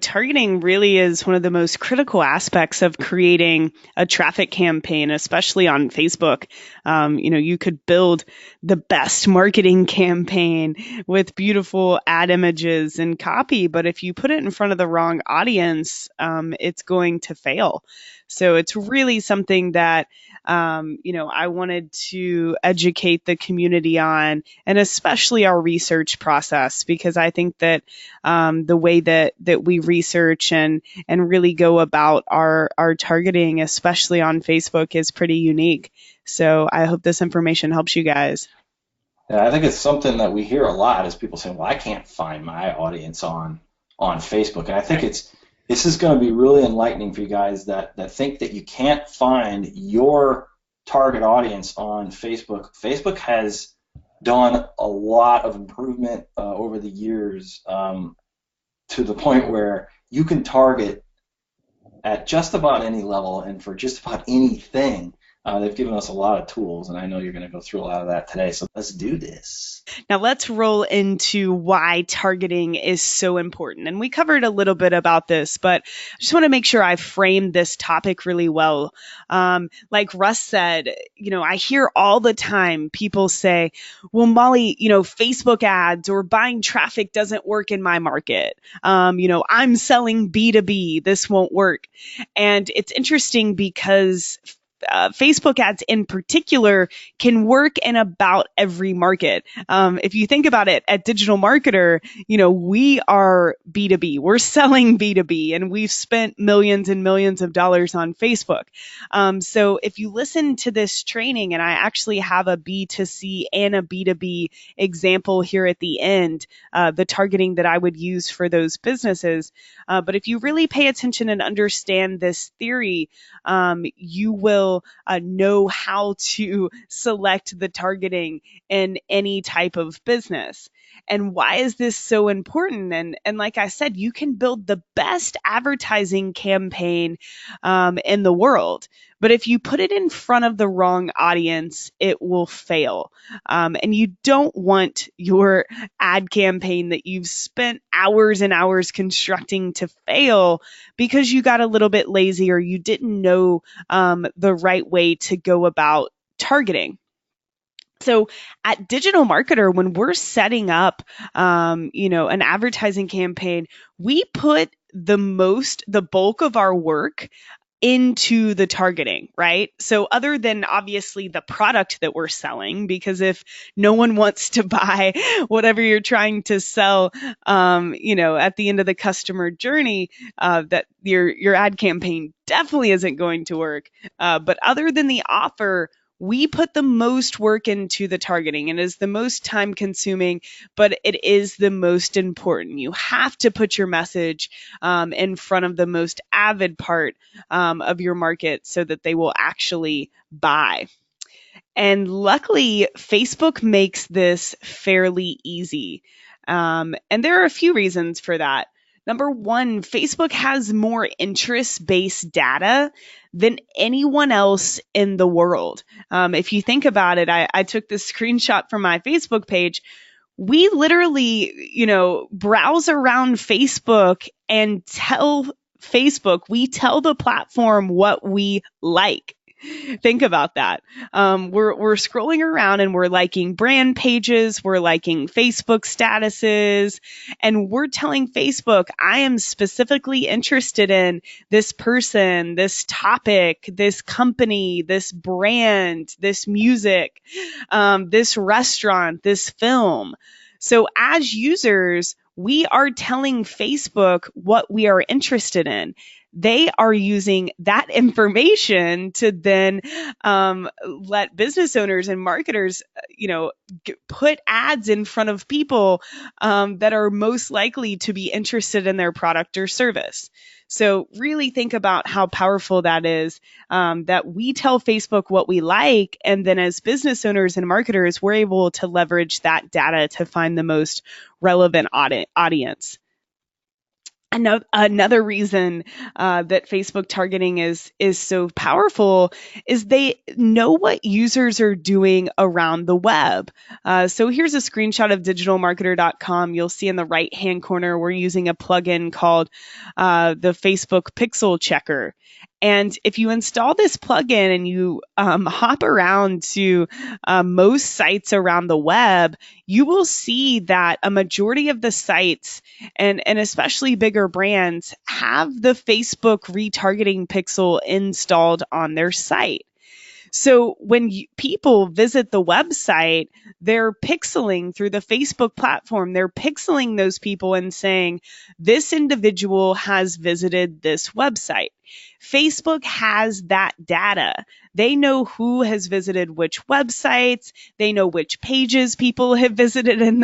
Targeting really is one of the most critical aspects of creating a traffic campaign, especially on Facebook. You could build the best marketing campaign with beautiful ad images and copy, but if you put it in front of the wrong audience, it's going to fail. So it's really something that, I wanted to educate the community on, and especially our research process, because I think that the way that we research and really go about our targeting, especially on Facebook, is pretty unique. So I hope this information helps you guys. Yeah, I think it's something that we hear a lot is people saying, "Well, I can't find my audience on Facebook," and I think this is going to be really enlightening for you guys that think that you can't find your target audience on Facebook. Facebook has done a lot of improvement over the years to the point where you can target at just about any level and for just about anything. They've given us a lot of tools, and I know you're going to go through a lot of that today. So let's do this. Now let's roll into why targeting is so important. And we covered a little bit about this, but I just want to make sure I framed this topic really well. Like Russ said, I hear all the time people say, well, Molly, Facebook ads or buying traffic doesn't work in my market. I'm selling B2B. This won't work. And it's interesting because Facebook ads in particular can work in about every market. If you think about it, at Digital Marketer, we are B2B. We're selling B2B, and we've spent millions and millions of dollars on Facebook. So if you listen to this training, and I actually have a B2C and a B2B example here at the end, the targeting that I would use for those businesses. But if you really pay attention and understand this theory, you will know how to select the targeting in any type of business. And why is this so important? And like I said, you can build the best advertising campaign in the world. But if you put it in front of the wrong audience, it will fail. And you don't want your ad campaign that you've spent hours and hours constructing to fail because you got a little bit lazy or you didn't know the right way to go about targeting. So at Digital Marketer, when we're setting up, an advertising campaign, we put the bulk of our work into the targeting, right? So other than obviously the product that we're selling, because if no one wants to buy whatever you're trying to sell, at the end of the customer journey, that your ad campaign definitely isn't going to work. But other than the offer, we put the most work into the targeting and is the most time consuming, but it is the most important. You have to put your message in front of the most avid part of your market so that they will actually buy. And luckily, Facebook makes this fairly easy. And there are a few reasons for that. Number one, Facebook has more interest-based data than anyone else in the world. If you think about it, I took this screenshot from my Facebook page. We literally, browse around Facebook and we tell the platform what we like. Think about that. We're scrolling around and we're liking brand pages, we're liking Facebook statuses, and we're telling Facebook, I am specifically interested in this person, this topic, this company, this brand, this music, this restaurant, this film. So as users, we are telling Facebook what we are interested in. They are using that information to then let business owners and marketers, put ads in front of people that are most likely to be interested in their product or service. So really think about how powerful that is, that we tell Facebook what we like, and then as business owners and marketers, we're able to leverage that data to find the most relevant audience. Another reason that Facebook targeting is so powerful is they know what users are doing around the web. So here's a screenshot of digitalmarketer.com. You'll see in the right hand corner we're using a plugin called the Facebook Pixel Checker. And if you install this plugin and you hop around to most sites around the web, you will see that a majority of the sites and especially bigger brands have the Facebook retargeting pixel installed on their site. So when people visit the website, they're pixeling through the Facebook platform. They're pixeling those people and saying, this individual has visited this website. Facebook has that data. They know who has visited which websites. They know which pages people have visited in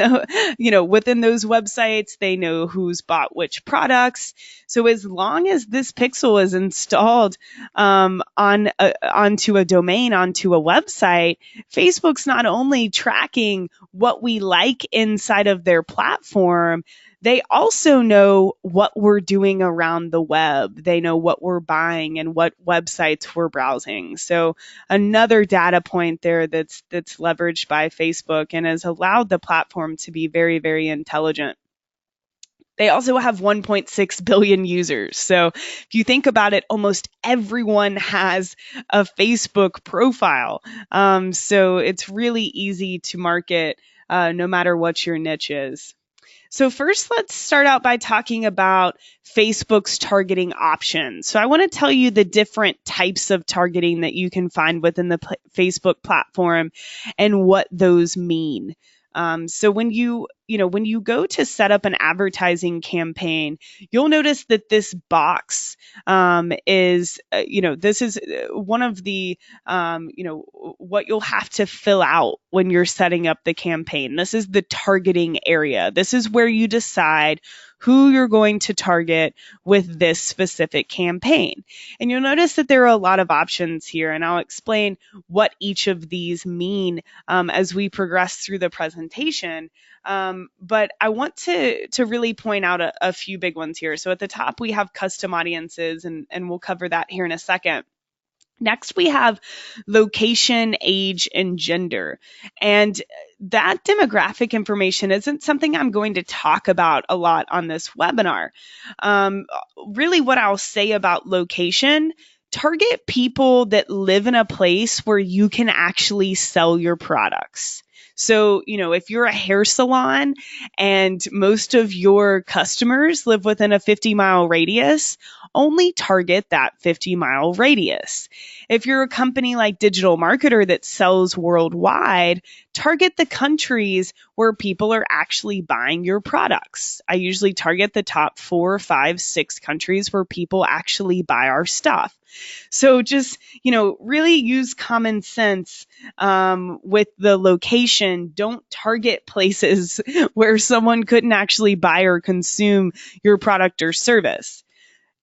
within those websites. They know who's bought which products. So as long as this pixel is installed onto a domain, onto a website, Facebook's not only tracking what we like inside of their platform, they also know what we're doing around the web. They know what we're buying and what websites we're browsing. So another data point there that's leveraged by Facebook and has allowed the platform to be very, very intelligent. They also have 1.6 billion users. So if you think about it, almost everyone has a Facebook profile. So it's really easy to market no matter what your niche is. So first, let's start out by talking about Facebook's targeting options. So I want to tell you the different types of targeting that you can find within the Facebook platform and what those mean. So when you go to set up an advertising campaign, you'll notice that this box this is one of the, what you'll have to fill out when you're setting up the campaign. This is the targeting area. This is where you decide who you're going to target with this specific campaign. And you'll notice that there are a lot of options here, and I'll explain what each of these mean as we progress through the presentation. But I want to really point out a few big ones here. So at the top, we have custom audiences, and we'll cover that here in a second. Next, we have location, age, and gender. And that demographic information isn't something I'm going to talk about a lot on this webinar. Really, what I'll say about location, target people that live in a place where you can actually sell your products. So, if you're a hair salon and most of your customers live within a 50-mile radius, only target that 50-mile radius. If you're a company like Digital Marketer that sells worldwide, target the countries where people are actually buying your products. I usually target the top 4, 5, 6 countries where people actually buy our stuff. So just, really use common sense with the location. Don't target places where someone couldn't actually buy or consume your product or service.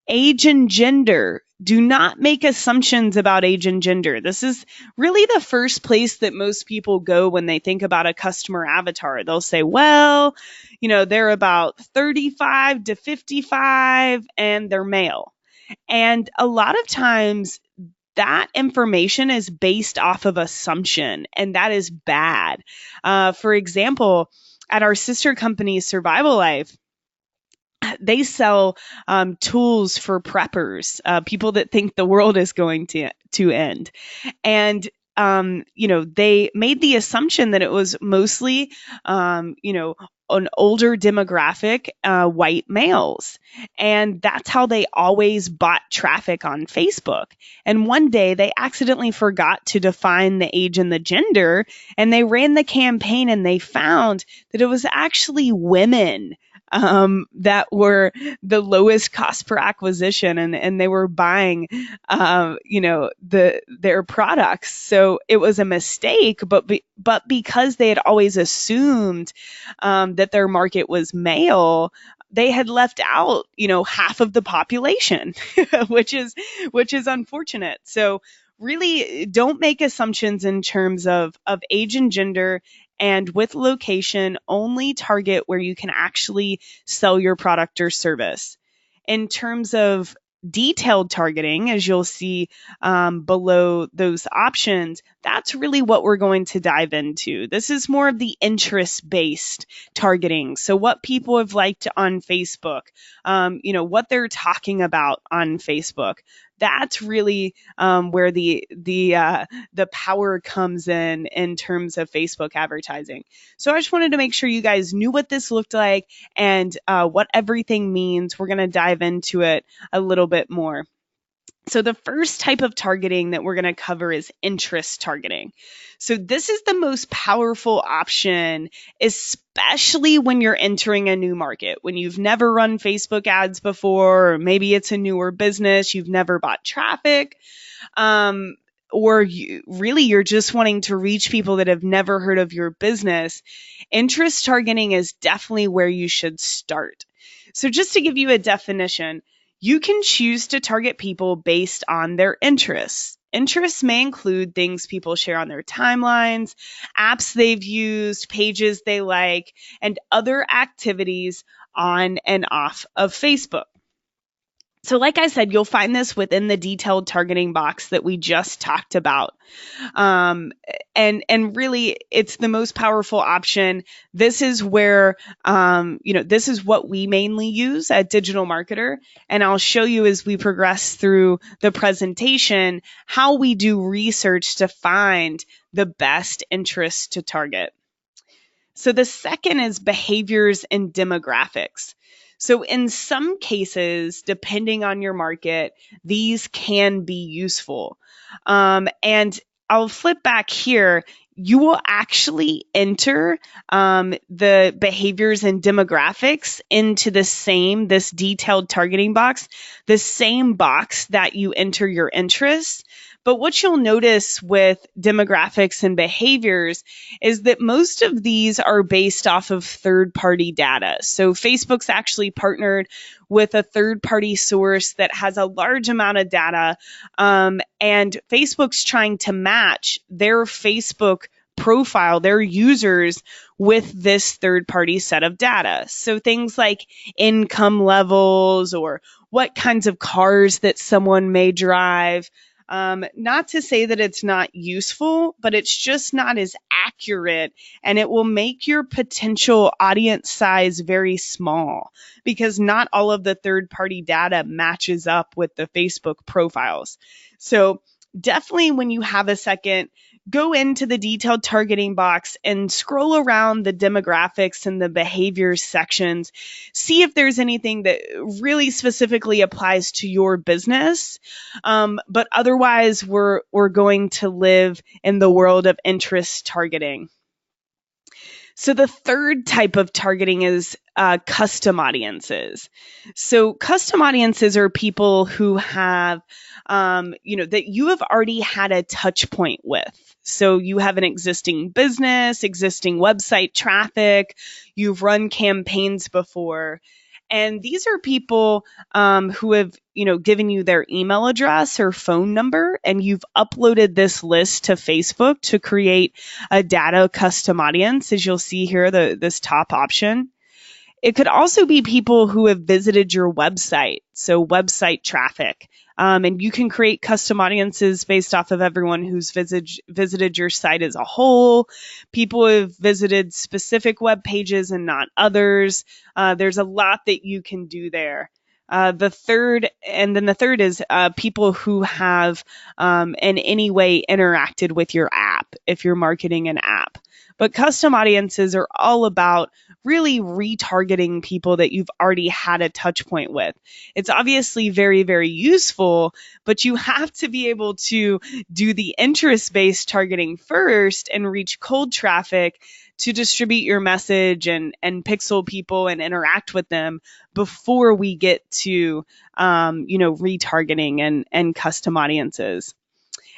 Age and gender. Do not make assumptions about age and gender. This is really the first place that most people go when they think about a customer avatar. They'll say, well, they're about 35 to 55 and they're male. And a lot of times that information is based off of assumption, and that is bad. For example, at our sister company, Survival Life, they sell tools for preppers, people that think the world is going to end. And they made the assumption that it was mostly, an older demographic, white males. And that's how they always bought traffic on Facebook. And one day they accidentally forgot to define the age and the gender, and they ran the campaign and they found that it was actually women that were the lowest cost per acquisition, and they were buying, their products. So it was a mistake, but because they had always assumed that their market was male, they had left out, half of the population, which is unfortunate. So really don't make assumptions in terms of age and gender. And with location, only target where you can actually sell your product or service. in terms of detailed targeting, as you'll see below those options, that's really what we're going to dive into. This is more of the interest-based targeting. So what people have liked on Facebook, what they're talking about on Facebook. That's really where the power comes in terms of Facebook advertising. So I just wanted to make sure you guys knew what this looked like and what everything means. We're going to dive into it a little bit more. So the first type of targeting that we're going to cover is interest targeting. So this is the most powerful option, especially when you're entering a new market, when you've never run Facebook ads before, or maybe it's a newer business, you've never bought traffic, or you're just wanting to reach people that have never heard of your business. Interest targeting is definitely where you should start. So just to give you a definition, you can choose to target people based on their interests. Interests may include things people share on their timelines, apps they've used, pages they like, and other activities on and off of Facebook. So like I said, you'll find this within the detailed targeting box that we just talked about. And really, it's the most powerful option. This is where, this is what we mainly use at Digital Marketer. And I'll show you as we progress through the presentation how we do research to find the best interests to target. So the second is behaviors and demographics. So in some cases, depending on your market, these can be useful. And I'll flip back here. You will actually enter the behaviors and demographics into this detailed targeting box, the same box that you enter your interests. But what you'll notice with demographics and behaviors is that most of these are based off of third-party data. So Facebook's actually partnered with a third-party source that has a large amount of data, and Facebook's trying to match their Facebook profile, their users, with this third-party set of data. So things like income levels or what kinds of cars that someone may drive. Not to say that it's not useful, but it's just not as accurate, and it will make your potential audience size very small because not all of the third-party data matches up with the Facebook profiles. So definitely when you have a second, go into the detailed targeting box and scroll around the demographics and the behaviors sections. See if there's anything that really specifically applies to your business. But otherwise, we're going to live in the world of interest targeting. So the third type of targeting is custom audiences. So custom audiences are people who have, that you have already had a touch point with. So you have an existing business, existing website traffic, you've run campaigns before. And these are people who have, given you their email address or phone number, and you've uploaded this list to Facebook to create a data custom audience, as you'll see here, this top option. It could also be people who have visited your website, so website traffic. And you can create custom audiences based off of everyone who's visited your site as a whole. People who have visited specific web pages and not others. There's a lot that you can do there. The third is people who have in any way interacted with your app, if you're marketing an app. But custom audiences are all about really retargeting people that you've already had a touch point with. It's obviously very, very useful, but you have to be able to do the interest-based targeting first and reach cold traffic to distribute your message and pixel people and interact with them before we get to, retargeting and custom audiences.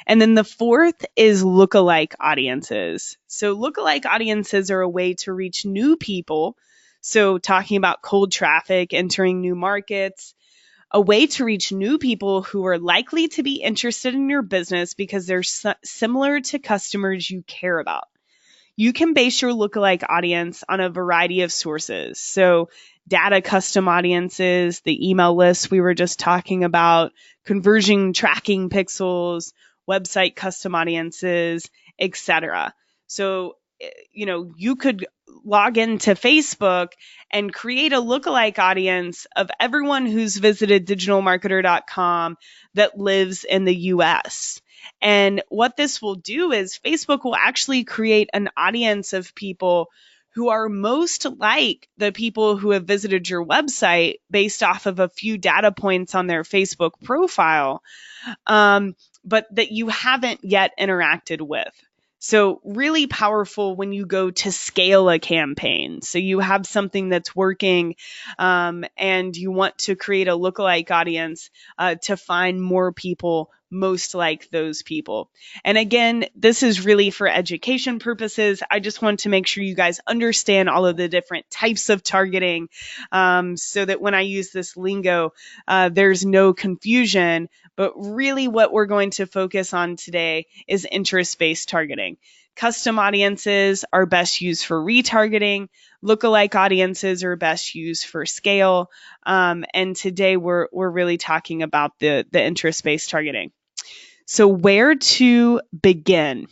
And then the fourth is lookalike audiences. So lookalike audiences are a way to reach new people. So talking about cold traffic, entering new markets, a way to reach new people who are likely to be interested in your business because they're similar to customers you care about. You can base your lookalike audience on a variety of sources. So data custom audiences, the email lists we were just talking about, conversion tracking pixels, website custom audiences, etc. So, you could log into Facebook and create a lookalike audience of everyone who's visited digitalmarketer.com that lives in the US. And what this will do is Facebook will actually create an audience of people who are most like the people who have visited your website based off of a few data points on their Facebook profile, but that you haven't yet interacted with. So really powerful when you go to scale a campaign. So you have something that's working, and you want to create a lookalike audience to find more people most like those people. And again, this is really for education purposes. I just want to make sure you guys understand all of the different types of targeting, so that when I use this lingo, there's no confusion. But really what we're going to focus on today is interest-based targeting. Custom audiences are best used for retargeting. Lookalike audiences are best used for scale. And today we're really talking about the interest-based targeting. So where to begin?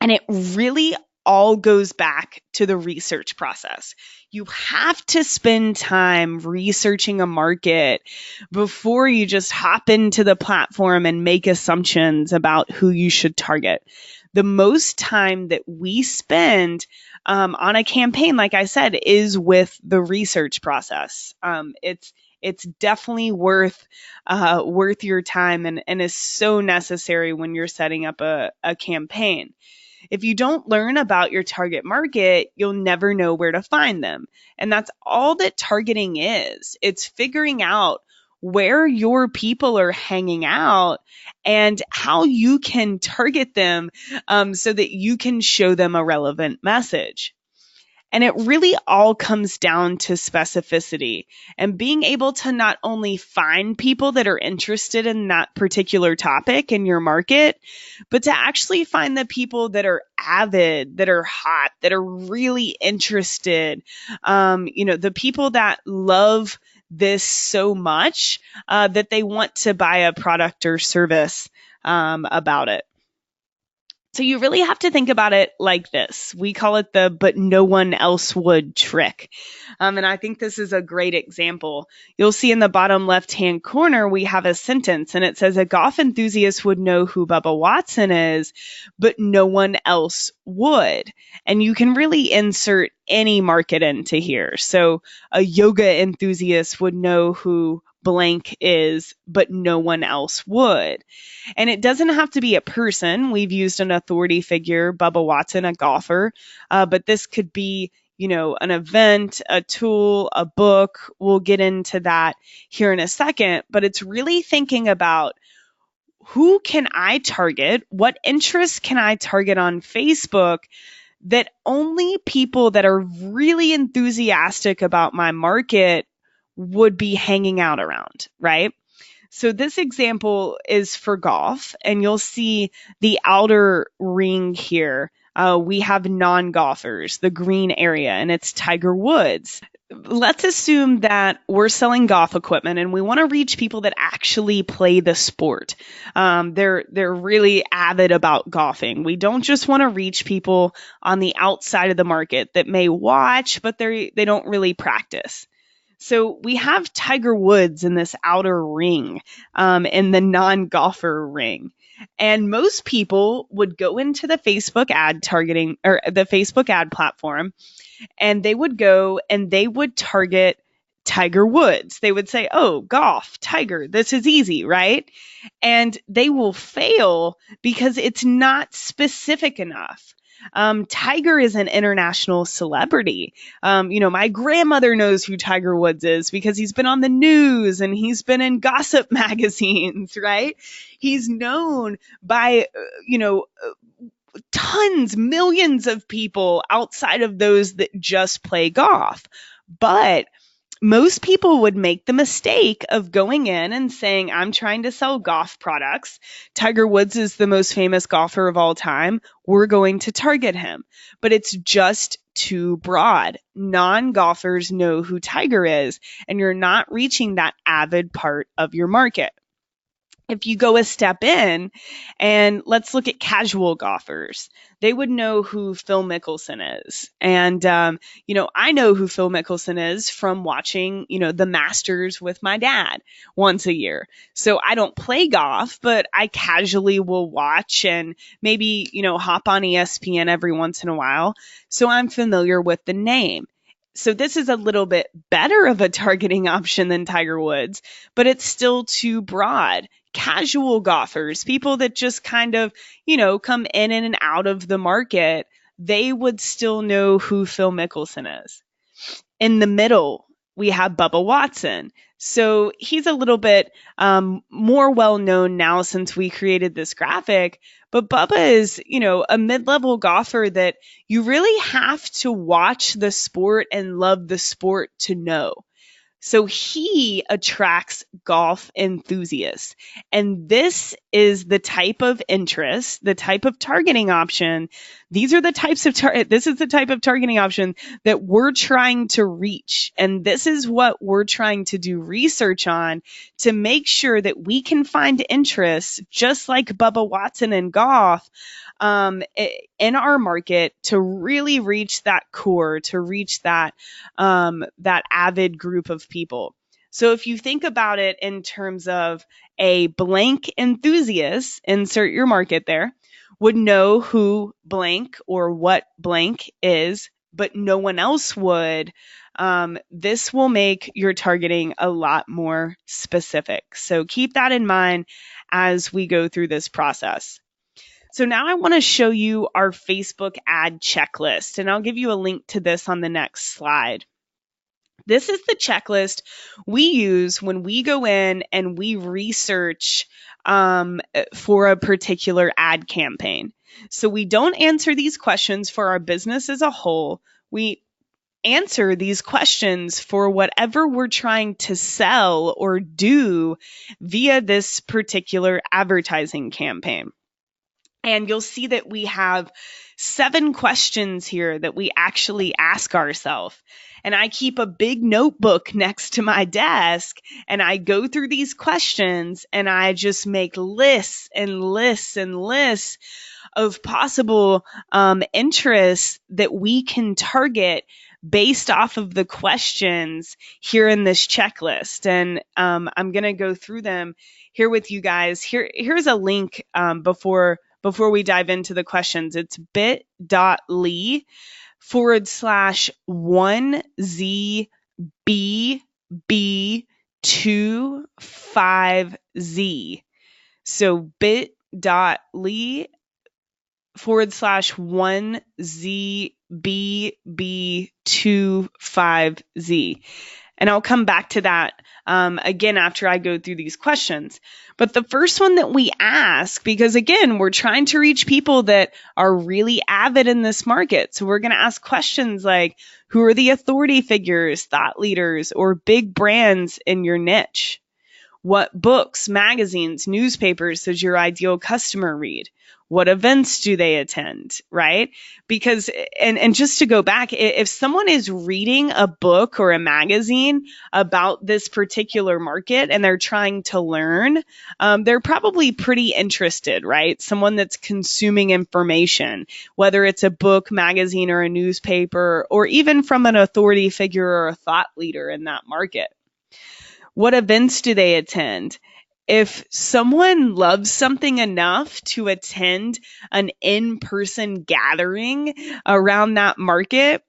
And it really all goes back to the research process. You have to spend time researching a market before you just hop into the platform and make assumptions about who you should target. The most time that we spend on a campaign, like I said, is with the research process. It's definitely worth your time and is so necessary when you're setting up a campaign. If you don't learn about your target market, you'll never know where to find them. And that's all that targeting is. It's figuring out where your people are hanging out and how you can target them, so that you can show them a relevant message. And it really all comes down to specificity and being able to not only find people that are interested in that particular topic in your market, but to actually find the people that are avid, that are hot, that are really interested. The people that love this so much that they want to buy a product or service about it. So you really have to think about it like this. We call it the "but no one else would" trick. And I think this is a great example. You'll see in the bottom left-hand corner, we have a sentence and it says, a golf enthusiast would know who Bubba Watson is, but no one else would. And you can really insert any market into here. So a yoga enthusiast would know who blank is, but no one else would. And it doesn't have to be a person. We've used an authority figure, Bubba Watson, a golfer, but this could be, an event, a tool, a book. We'll get into that here in a second, but it's really thinking about who can I target? What interests can I target on Facebook that only people that are really enthusiastic about my market would be hanging out around, right? So this example is for golf, and you'll see the outer ring here. We have non-golfers, the green area, and it's Tiger Woods. Let's assume that we're selling golf equipment and we want to reach people that actually play the sport. They're really avid about golfing. We don't just want to reach people on the outside of the market that may watch, but they don't really practice. So we have Tiger Woods in this outer ring, in the non-golfer ring. And most people would go into the Facebook ad targeting or the Facebook ad platform, and they would go and they would target Tiger Woods. They would say, oh, golf, Tiger, this is easy, right? And they will fail because it's not specific enough. Tiger is an international celebrity. My grandmother knows who Tiger Woods is because he's been on the news and he's been in gossip magazines, right? He's known by, tons, millions of people outside of those that just play golf. But most people would make the mistake of going in and saying, I'm trying to sell golf products. Tiger Woods is the most famous golfer of all time. We're going to target him. But it's just too broad. Non-golfers know who Tiger is, and you're not reaching that avid part of your market. If you go a step in and let's look at casual golfers, they would know who Phil Mickelson is. And, I know who Phil Mickelson is from watching, the Masters with my dad once a year. So I don't play golf, but I casually will watch and maybe, hop on ESPN every once in a while. So I'm familiar with the name. So this is a little bit better of a targeting option than Tiger Woods, but it's still too broad. Casual golfers, people that just kind of, come in and out of the market, they would still know who Phil Mickelson is. In the middle, we have Bubba Watson. So he's a little bit more well known now since we created this graphic. But Bubba is, a mid-level golfer that you really have to watch the sport and love the sport to know. So he attracts golf enthusiasts. And this is the type of interest, the type of targeting option. These are the types of this is the type of targeting option that we're trying to reach. And this is what we're trying to do research on to make sure that we can find interest, just like Bubba Watson in golf, in our market to really reach that core, to reach that avid group of people. So if you think about it in terms of a blank enthusiast, insert your market there, would know who blank or what blank is, but no one else would. This will make your targeting a lot more specific. So keep that in mind as we go through this process. So now I want to show you our Facebook ad checklist, and I'll give you a link to this on the next slide. This is the checklist we use when we go in and we research for a particular ad campaign. So we don't answer these questions for our business as a whole. We answer these questions for whatever we're trying to sell or do via this particular advertising campaign. And you'll see that we have 7 questions here that we actually ask ourselves. And I keep a big notebook next to my desk and I go through these questions and I just make lists and lists and lists of possible interests that we can target based off of the questions here in this checklist. And I'm going to go through them here with you guys. Here's a link before we dive into the questions. It's bit.ly/1ZBB25Z. So bit.ly/1ZBB25Z. And I'll come back to that again after I go through these questions. But the first one that we ask, because again, we're trying to reach people that are really avid in this market. So we're going to ask questions like, who are the authority figures, thought leaders, or big brands in your niche? What books, magazines, newspapers does your ideal customer read? What events do they attend, right? Because, and just to go back, if someone is reading a book or a magazine about this particular market and they're trying to learn, they're probably pretty interested, right? Someone that's consuming information, whether it's a book, magazine, or a newspaper, or even from an authority figure or a thought leader in that market. What events do they attend? If someone loves something enough to attend an in-person gathering around that market,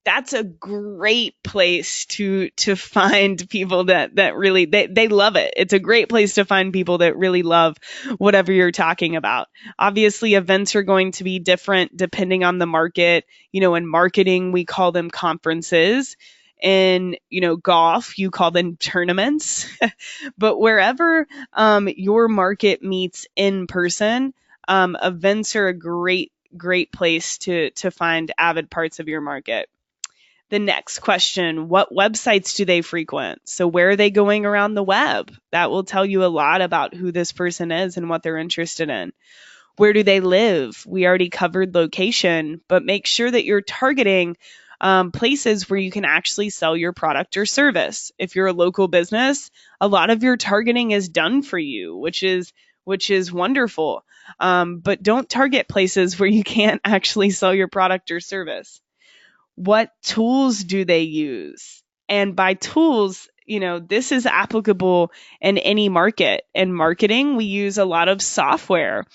that's a great place to find people that really, they love it. It's a great place to find people that really love whatever you're talking about. Obviously, events are going to be different depending on the market. In marketing, we call them conferences. In golf, you call them tournaments. But wherever your market meets in person, events are a great place to find avid parts of your market. The next question, what websites do they frequent? So where are they going around the web? That will tell you a lot about who this person is and what they're interested in. Where do they live? We already covered location, but make sure that you're targeting places where you can actually sell your product or service. If you're a local business, a lot of your targeting is done for you, which is wonderful. But don't target places where you can't actually sell your product or service. What tools do they use? And by tools, this is applicable in any market. In marketing, we use a lot of software.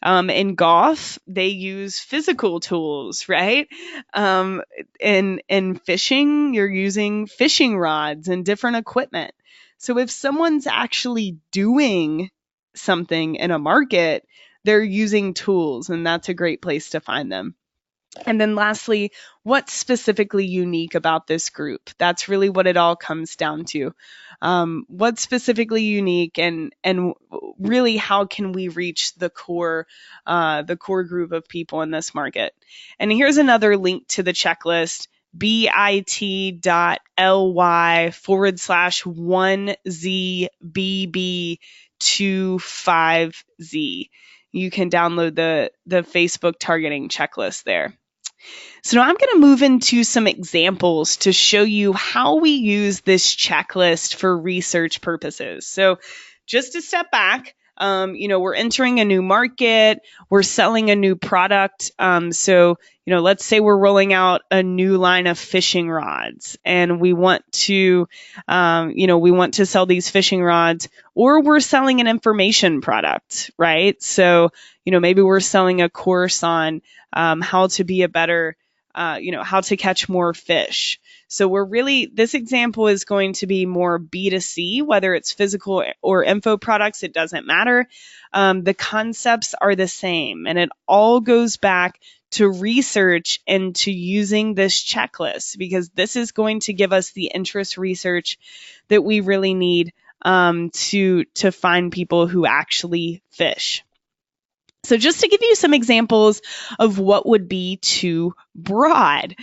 In golf, they use physical tools, right? In fishing, you're using fishing rods and different equipment. So if someone's actually doing something in a market, they're using tools, and that's a great place to find them. And then lastly, what's specifically unique about this group? That's really what it all comes down to. What's specifically unique, and really how can we reach the core group of people in this market? And here's another link to the checklist, bit.ly/1ZBB25Z. You can download the Facebook targeting checklist there. So now I'm going to move into some examples to show you how we use this checklist for research purposes. So just to step back, we're entering a new market, we're selling a new product. Let's say we're rolling out a new line of fishing rods, and we want to sell these fishing rods, or we're selling an information product, right? So, maybe we're selling a course on how to be a better, how to catch more fish. So this example is going to be more B2C, whether it's physical or info products, it doesn't matter. The concepts are the same, and it all goes back to research and to using this checklist, because this is going to give us the interest research that we really need to find people who actually fish. So just to give you some examples of what would be too broad,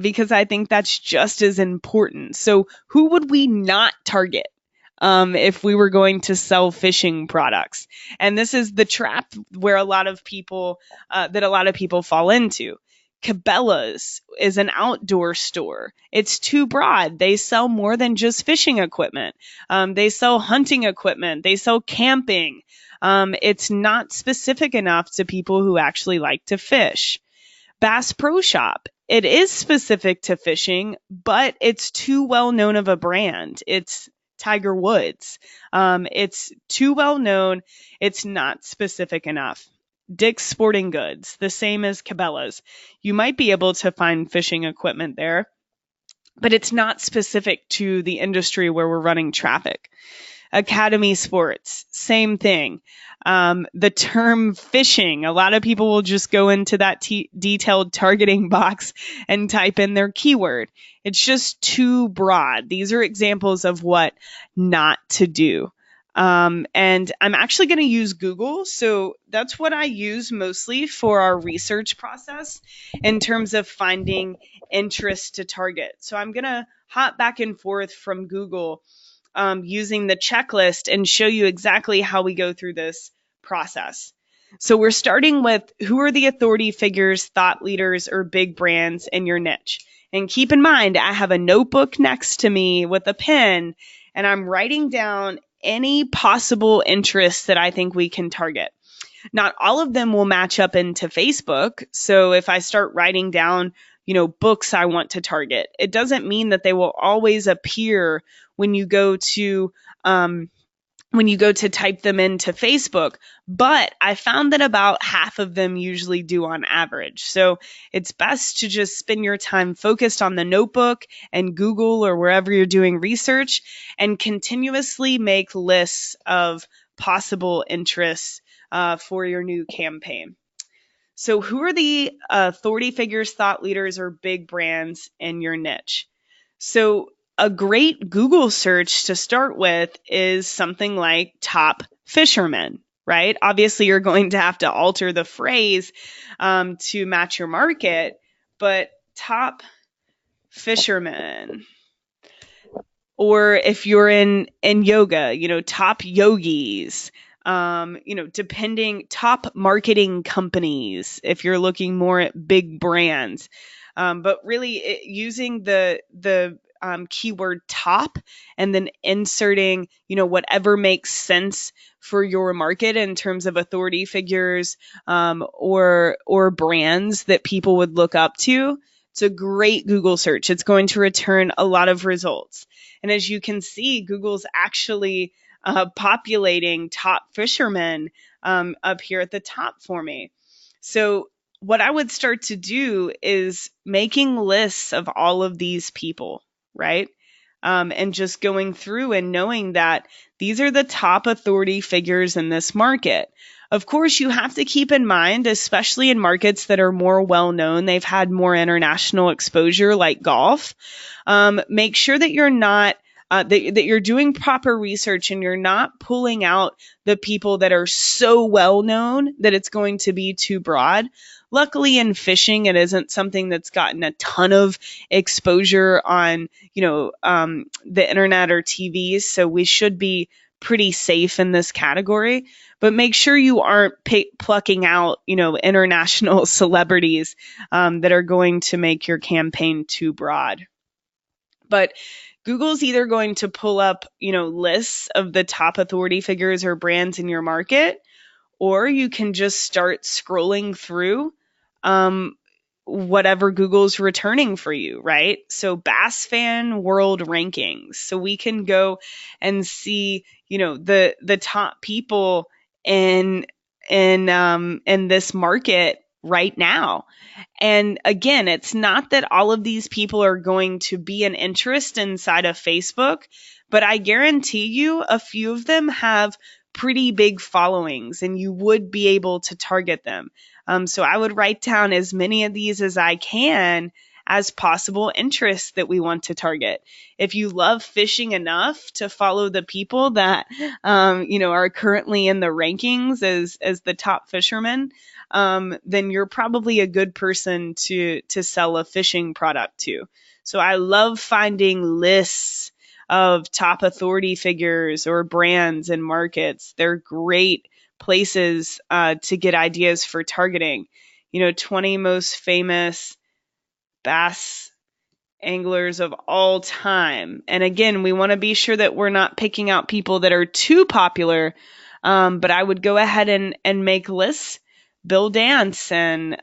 because I think that's just as important. So who would we not target if we were going to sell fishing products? And this is the trap where a lot of people fall into. Cabela's is an outdoor store. It's too broad. They sell more than just fishing equipment. They sell hunting equipment. They sell camping. It's not specific enough to people who actually like to fish. Bass Pro Shop, it is specific to fishing, but it's too well known of a brand. It's Tiger Woods. It's too well known. It's not specific enough. Dick's Sporting Goods, the same as Cabela's. You might be able to find fishing equipment there, but it's not specific to the industry where we're running traffic. Academy Sports, same thing. The term fishing, a lot of people will just go into that detailed targeting box and type in their keyword. It's just too broad. These are examples of what not to do. And I'm actually going to use Google. So that's what I use mostly for our research process in terms of finding interest to target. So I'm going to hop back and forth from Google using the checklist and show you exactly how we go through this process. So we're starting with who are the authority figures, thought leaders, or big brands in your niche. And keep in mind, I have a notebook next to me with a pen, and I'm writing down any possible interests that I think we can target. Not all of them will match up into Facebook. So if I start writing down, books I want to target, it doesn't mean that they will always appear when you go to type them into Facebook, but I found that about half of them usually do on average. So it's best to just spend your time focused on the notebook and Google or wherever you're doing research, and continuously make lists of possible interests for your new campaign. So who are the authority figures, thought leaders, or big brands in your niche? So a great Google search to start with is something like top fishermen, right? Obviously, you're going to have to alter the phrase to match your market, but top fishermen. Or if you're in yoga, top yogis, depending top marketing companies, if you're looking more at big brands. But really using the keyword top and then inserting, whatever makes sense for your market in terms of authority figures, or brands that people would look up to. It's a great Google search. It's going to return a lot of results. And as you can see, Google's actually populating top fishermen up here at the top for me. So what I would start to do is making lists of all of these people, right? And just going through and knowing that these are the top authority figures in this market. Of course, you have to keep in mind, especially in markets that are more well known, they've had more international exposure like golf. Make sure that you're not that you're doing proper research and you're not pulling out the people that are so well known that it's going to be too broad. Luckily, in fishing, it isn't something that's gotten a ton of exposure on, the internet or TVs. So we should be pretty safe in this category. But make sure you aren't plucking out, international celebrities that are going to make your campaign too broad. But Google's either going to pull up, lists of the top authority figures or brands in your market, or you can just start scrolling through whatever Google's returning for you, right? So Bass Fan World Rankings. So we can go and see, the top people in this market right now. And again, it's not that all of these people are going to be an interest inside of Facebook, but I guarantee you a few of them have pretty big followings and you would be able to target them. So I would write down as many of these as I can as possible interests that we want to target. If you love fishing enough to follow the people that, are currently in the rankings as the top fishermen, then you're probably a good person to sell a fishing product to. So I love finding lists of top authority figures or brands and markets. They're great places to get ideas for targeting. 20 most famous bass anglers of all time. And again, we want to be sure that we're not picking out people that are too popular. But I would go ahead and make lists. Bill Dance and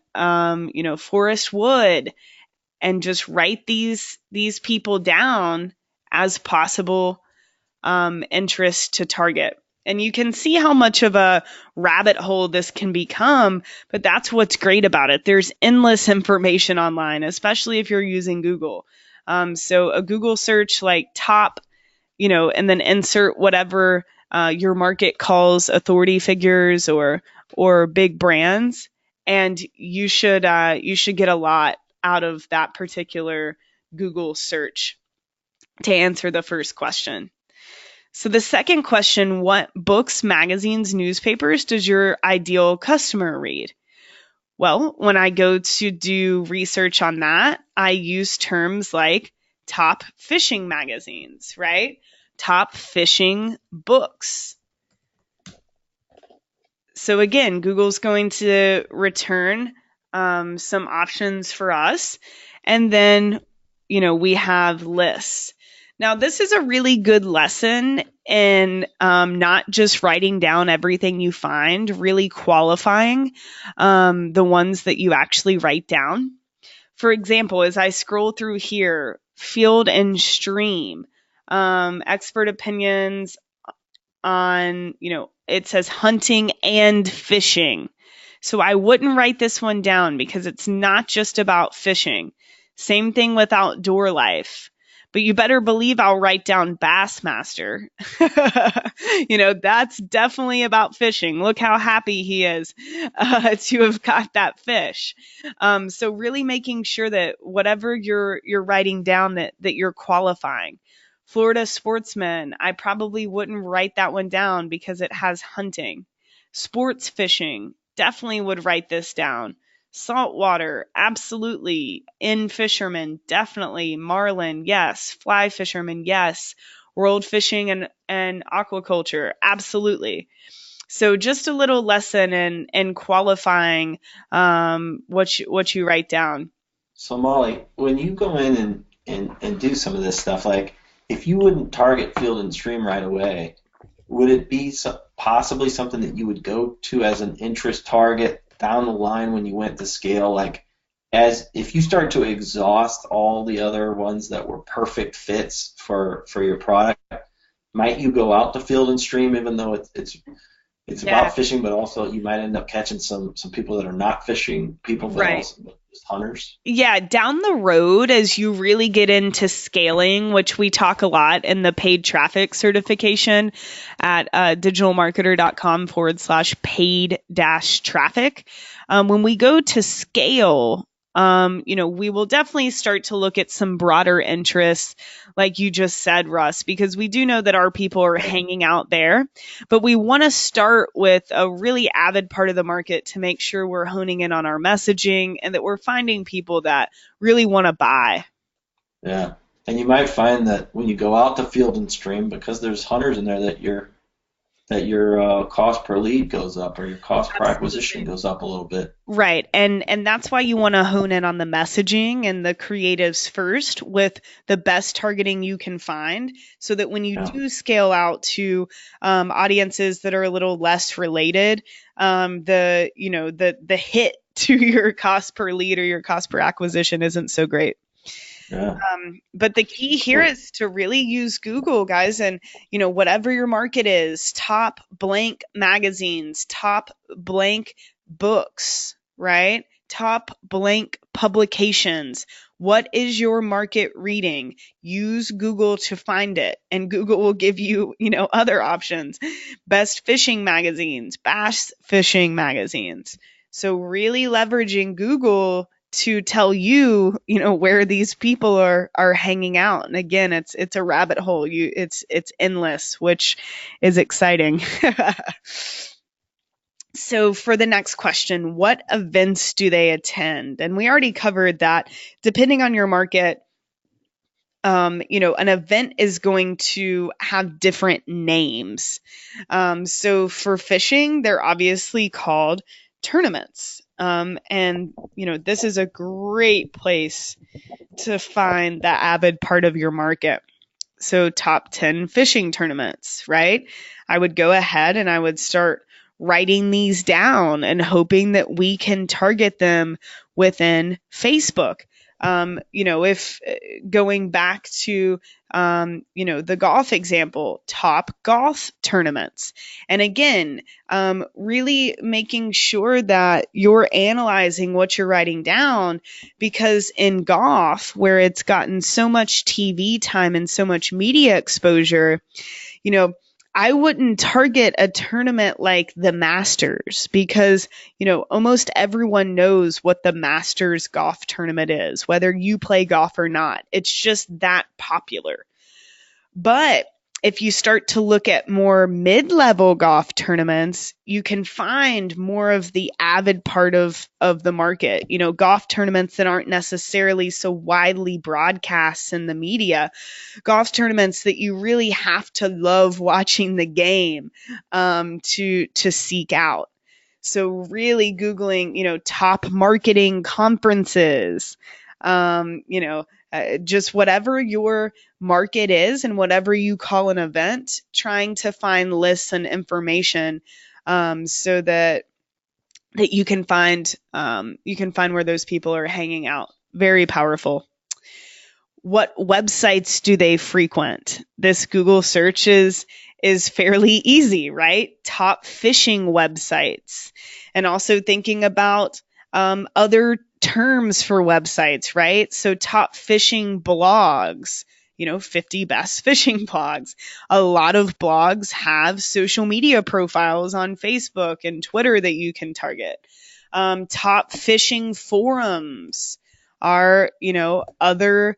Forrest Wood, and just write these people down as possible interests to target. And you can see how much of a rabbit hole this can become, but that's what's great about it. There's endless information online, especially if you're using Google. So a Google search like top, and then insert whatever your market calls authority figures or big brands, and you should get a lot out of that particular Google search to answer the first question. So the second question, what books, magazines, newspapers does your ideal customer read? Well, when I go to do research on that, I use terms like top fishing magazines, right? Top fishing books. So again, Google's going to return some options for us. And then, we have lists. Now, this is a really good lesson in not just writing down everything you find, really qualifying the ones that you actually write down. For example, as I scroll through here, Field and Stream, expert opinions on, it says hunting and fishing. So I wouldn't write this one down because it's not just about fishing. Same thing with Outdoor Life. But you better believe I'll write down Bassmaster. That's definitely about fishing. Look how happy he is to have got that fish. So really making sure that whatever you're writing down that you're qualifying. Florida Sportsman, I probably wouldn't write that one down because it has hunting. Sports fishing, definitely would write this down. Saltwater, absolutely. In fishermen, definitely. Marlin, yes. Fly fishermen, yes. World fishing and aquaculture, absolutely. So just a little lesson in qualifying what you write down. So Molly, when you go in and do some of this stuff, like if you wouldn't target Field and Stream right away, would it be possibly something that you would go to as an interest target down the line when you went to scale? Like, as if you start to exhaust all the other ones that were perfect fits for your product, might you go out to Field and Stream even though it's Yeah, about fishing, but also you might end up catching some people that are not fishing people, but right. also just hunters? Yeah, down the road, as you really get into scaling, which we talk a lot in the paid traffic certification at digitalmarketer.com/paid dash traffic. When we go to scale, we will definitely start to look at some broader interests, like you just said, Russ, because we do know that our people are hanging out there. But we want to start with a really avid part of the market to make sure we're honing in on our messaging and that we're finding people that really want to buy. Yeah. And you might find that when you go out to Field and Stream, because there's hunters in there, that your cost per lead goes up or your cost per acquisition Absolutely. goes up a little bit. Right. And that's why you want to hone in on the messaging and the creatives first with the best targeting you can find so that when you Yeah. do scale out to audiences that are a little less related, the hit to your cost per lead or your cost per acquisition isn't so great. Yeah. But the key here Well, is to really use Google, guys, and whatever your market is, top blank magazines, top blank books, right? Top blank publications. What is your market reading? Use Google to find it, and Google will give you, other options. Best fishing magazines, bass fishing magazines. So really leveraging Google to tell you, where these people are hanging out. And again, it's a rabbit hole. It's endless, which is exciting. So for the next question, what events do they attend? And we already covered that. Depending on your market, an event is going to have different names. So for fishing, they're obviously called tournaments. And this is a great place to find the avid part of your market. So top 10 fishing tournaments, right? I would go ahead and I would start writing these down and hoping that we can target them within Facebook. If going back to, the golf example, top golf tournaments. And again, really making sure that you're analyzing what you're writing down because in golf, where it's gotten so much TV time and so much media exposure, you know, I wouldn't target a tournament like the Masters because, almost everyone knows what the Masters golf tournament is, whether you play golf or not. It's just that popular. But if you start to look at more mid-level golf tournaments, you can find more of the avid part of the market. Golf tournaments that aren't necessarily so widely broadcast in the media, golf tournaments that you really have to love watching the game to seek out. So really Googling, top marketing conferences, just whatever your market is and whatever you call an event, trying to find lists and information so that you can find where those people are hanging out. Very powerful. What websites do they frequent? This Google search is fairly easy, right? Top fishing websites, and also thinking about other terms for websites, right? So top fishing blogs, 50 best fishing blogs. A lot of blogs have social media profiles on Facebook and Twitter that you can target. Top fishing forums are, other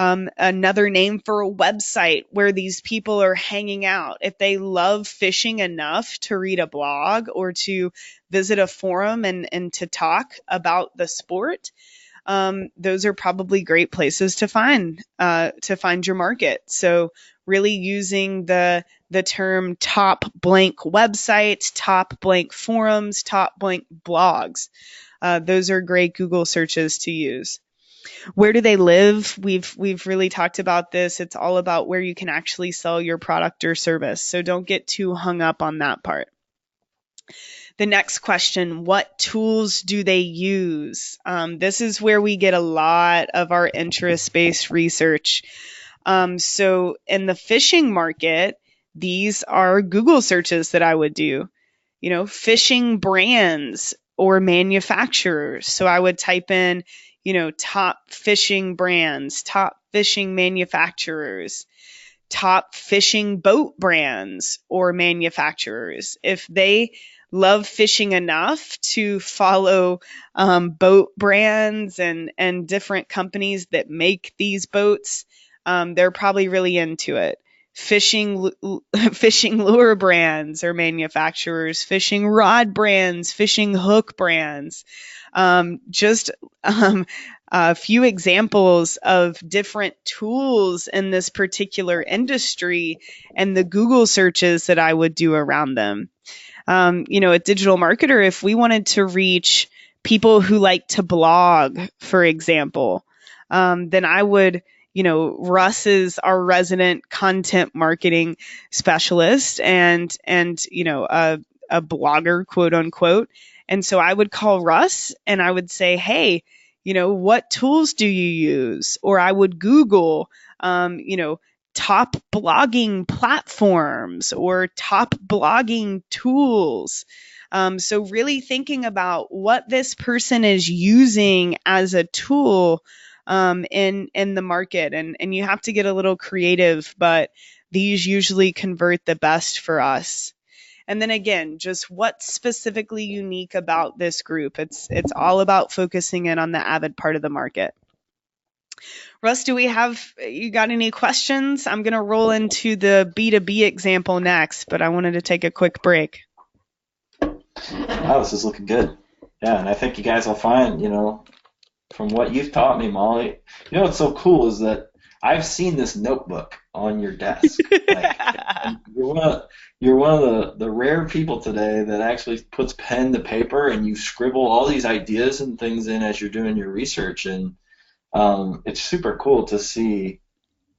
Another name for a website where these people are hanging out. If they love fishing enough to read a blog or to visit a forum and to talk about the sport, those are probably great places to find your market. So really using the term top blank websites, top blank forums, top blank blogs. Those are great Google searches to use. Where do they live? We've really talked about this. It's all about where you can actually sell your product or service. So don't get too hung up on that part. The next question, what tools do they use? This is where we get a lot of our interest-based research. So in the fishing market, these are Google searches that I would do. Fishing brands or manufacturers. So I would type in, top fishing brands, top fishing manufacturers, top fishing boat brands or manufacturers. If they love fishing enough to follow boat brands and different companies that make these boats, they're probably really into it. Fishing lure brands or manufacturers, fishing rod brands, fishing hook brands. Just a few examples of different tools in this particular industry and the Google searches that I would do around them. A digital marketer, if we wanted to reach people who like to blog, for example, then I would, Russ is our resident content marketing specialist and a blogger, quote unquote. And so I would call Russ and I would say, hey, what tools do you use? Or I would Google, top blogging platforms or top blogging tools. So really thinking about what this person is using as a tool in the market. And you have to get a little creative, but these usually convert the best for us. And then again, just what's specifically unique about this group. It's all about focusing in on the avid part of the market. Russ, you got any questions? I'm going to roll into the B2B example next, but I wanted to take a quick break. Wow, this is looking good. Yeah, and I think you guys will find, from what you've taught me, Molly, what's so cool is that I've seen this notebook on your desk. You're one of the rare people today that actually puts pen to paper and you scribble all these ideas and things in as you're doing your research. And it's super cool to see,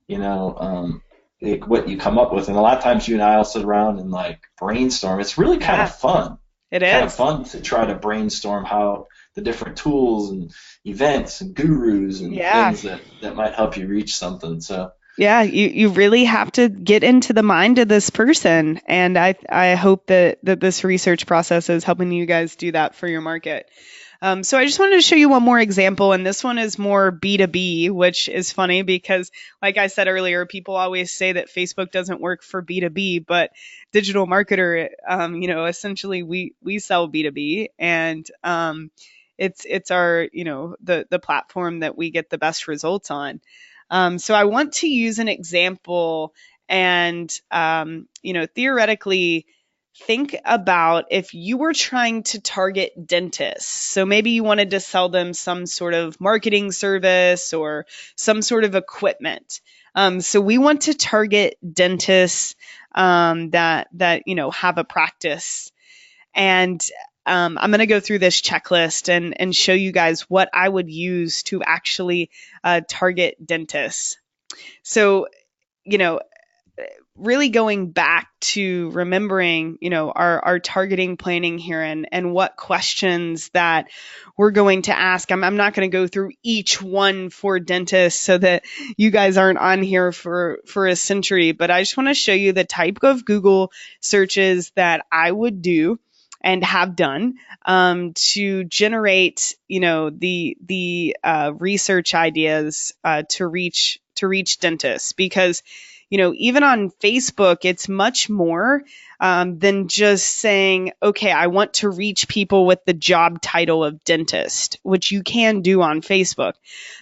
what you come up with. And a lot of times you and I will sit around and brainstorm. It's really kind of fun. It is kind of fun to try to brainstorm how the different tools and events and gurus and things that might help you reach something. So yeah, you really have to get into the mind of this person. And I hope that this research process is helping you guys do that for your market. So I just wanted to show you one more example, and this one is more B2B, which is funny because, like I said earlier, people always say that Facebook doesn't work for B2B, but digital marketer, essentially we sell B2B, and it's our, the platform that we get the best results on. So I want to use an example and, theoretically, think about if you were trying to target dentists. So maybe you wanted to sell them some sort of marketing service or some sort of equipment. So we want to target dentists that have a practice. And I'm going to go through this checklist and show you guys what I would use to actually target dentists. So, really going back to remembering, our targeting planning here and what questions that we're going to ask. I'm not going to go through each one for dentists so that you guys aren't on here for a century, but I just want to show you the type of Google searches that I would do and have done to generate, the research ideas to reach dentists. Because even on Facebook, it's much more than just saying, okay, I want to reach people with the job title of dentist, which you can do on Facebook.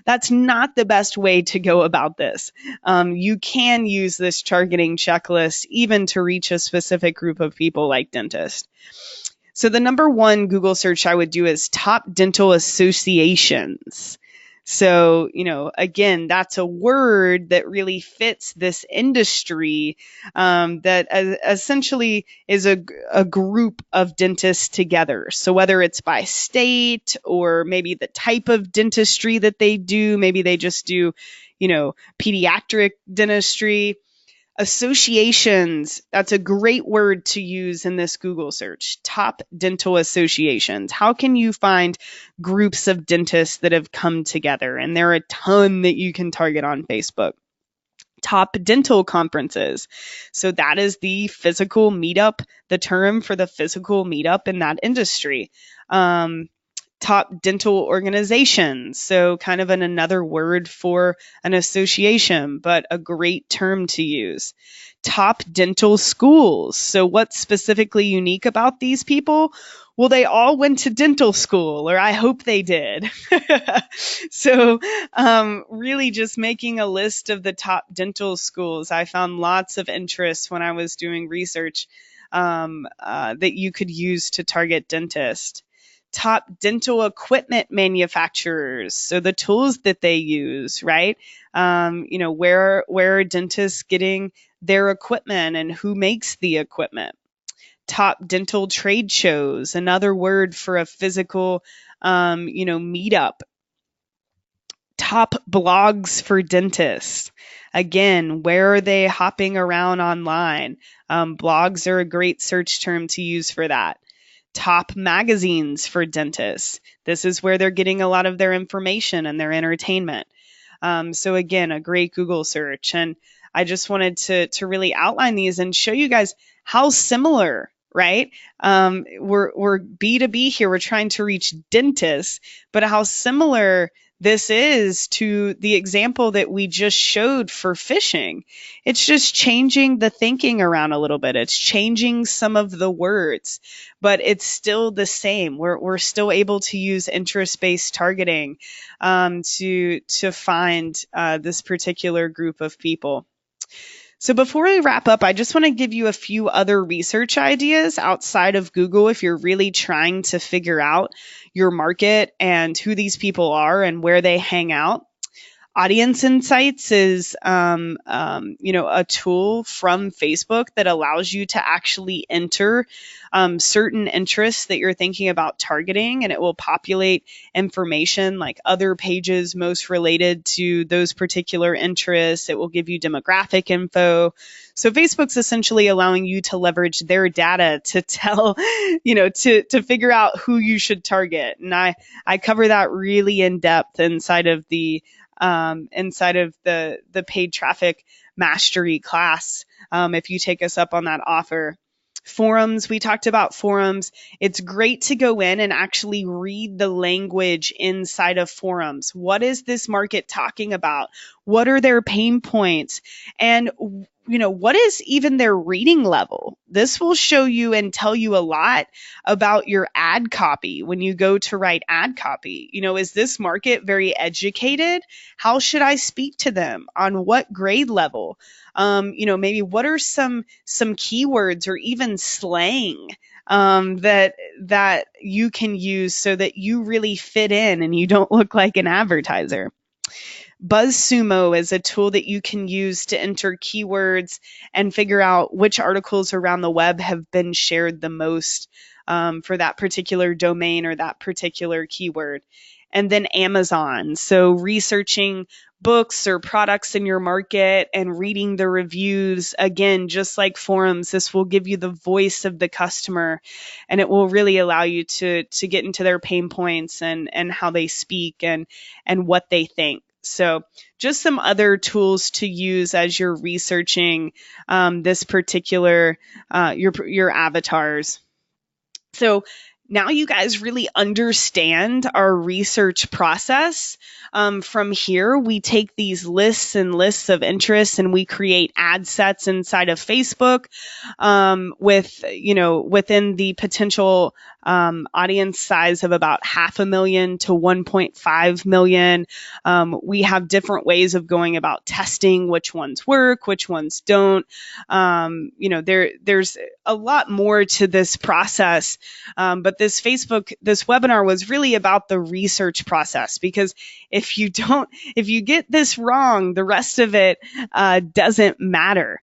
That's not the best way to go about this. You can use this targeting checklist even to reach a specific group of people like dentist. So the number one Google search I would do is top dental associations. So, again, that's a word that really fits this industry, that essentially is a group of dentists together. So whether it's by state or maybe the type of dentistry that they do, maybe they just do, pediatric dentistry. Associations, that's a great word to use in this Google search. Top dental associations. How can you find groups of dentists that have come together? And there are a ton that you can target on Facebook. Top dental conferences. So that is the physical meetup, the term for the physical meetup in that industry. Top dental organizations. So kind of another word for an association, but a great term to use. Top dental schools. So what's specifically unique about these people? Well, they all went to dental school, or I hope they did. So really just making a list of the top dental schools. I found lots of interest when I was doing research that you could use to target dentists. Top dental equipment manufacturers, so the tools that they use, right? Where are dentists getting their equipment and who makes the equipment? Top dental trade shows, another word for a physical, meetup. Top blogs for dentists. Again, where are they hopping around online? Blogs are a great search term to use for that. Top magazines for dentists. This is where they're getting a lot of their information and their entertainment. So again, a great Google search. And I just wanted to really outline these and show you guys how similar, right? We're B2B here. We're trying to reach dentists, but how similar this is to the example that we just showed for phishing. It's just changing the thinking around a little bit. It's changing some of the words, but it's still the same. We're still able to use interest-based targeting to find this particular group of people. So before we wrap up, I just want to give you a few other research ideas outside of Google if you're really trying to figure out your market and who these people are and where they hang out. Audience Insights is, a tool from Facebook that allows you to actually enter certain interests that you're thinking about targeting, and it will populate information like other pages most related to those particular interests. It will give you demographic info. So Facebook's essentially allowing you to leverage their data to tell, to figure out who you should target. And I cover that really in depth inside of the paid traffic mastery class. If you take us up on that offer. Forums, we talked about forums. It's great to go in and actually read the language inside of forums. What is this market talking about? What are their pain points? And what is even their reading level? This will show you and tell you a lot about your ad copy when you go to write ad copy. Is this market very educated? How should I speak to them? On what grade level? Maybe what are some keywords or even slang that you can use so that you really fit in and you don't look like an advertiser. BuzzSumo is a tool that you can use to enter keywords and figure out which articles around the web have been shared the most for that particular domain or that particular keyword. And then Amazon. So researching books or products in your market and reading the reviews. Again, just like forums, this will give you the voice of the customer, and it will really allow you to get into their pain points and how they speak and what they think. So just some other tools to use as you're researching this particular, your avatars. So now you guys really understand our research process. From here, we take these lists and lists of interests and we create ad sets inside of Facebook with, within the potential audience size of about 500,000 to 1.5 million. We have different ways of going about testing which ones work, which ones don't. There's a lot more to this process, but this webinar was really about the research process, because if you get this wrong, the rest of it doesn't matter.